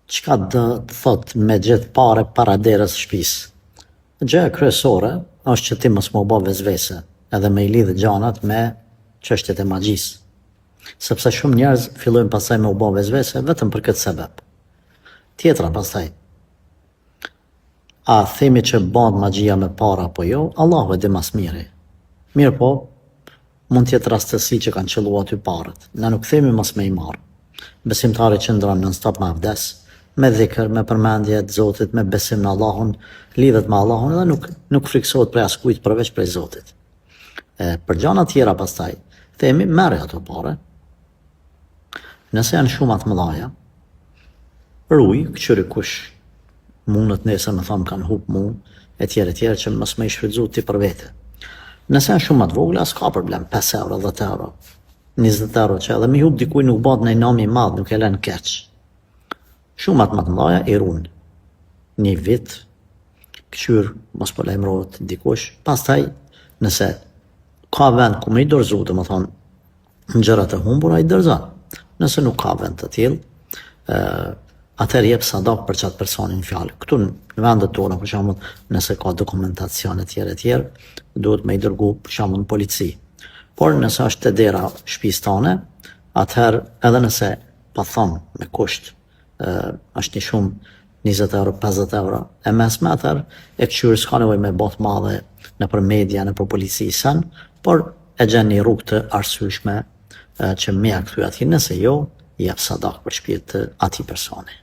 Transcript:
Çka do të thot me gjithë pare para derës shtëpisë? Gjëja kryesore është që ti mos më bë vezvese, edhe me I lidhë gjanat me çështjet e magjisë. Sepse shumë njerëz fillojnë pastaj me u bë vezvese vetëm për këtë sebeb. Tjetra pastaj, a themi që bën magjia me para apo jo, Allahu e di mas miri. Mirë po, mund tjetë rastësi që kanë qëllu aty parët. Ne nuk themi mos me I marë. Besimtari që ndronë non stop me avdes, me dhikër, me përmendje të Zotit, me besim në Allahun, lidhet me Allahun edhe nuk friksohet prej askujt përveç prej Zotit. Për gjana tjera pastaj, themi merri ato pare. Nëse janë shumë të mëdhaja, ruj, këqyri kush mundët nese me thamë kanë hup mu, e tjere që mos me I shfrytzu ti për vete. Nëse janë shumë të vogla, s'ka problem, 5 euro, 10 euro, 20 euro që edhe mi hup dikuj nuk bat në nami madh, nuk e len keq. Shumë më të mëdhaja I runë. Një vit, këqyr, mos po lajmërohet dikush, pastaj nëse ka vend ku me I dorëzu, të më thonë, në gjërat e humbura I dorëzon. Nëse nuk ka vend të tillë, atëherë jep sadak për çat personin fjalë. Këtu në vendet tona, për shembull, nëse ka dokumentacione tjerë, duhet me I dërgu për shembull në polici. Por nëse është te dera shtëpisë tone, atëherë edhe nëse pa thonë me kusht, është një shumë 20 euro, 50 euro, e mesme atëherë e këqyr s'ka nevojë me bot madhe nëpër media, nëpër polici sen, por e gjen një rrugë të arsyeshme që me ja kthy atij, nëse jo, jep sadak për shpirt të atij personi.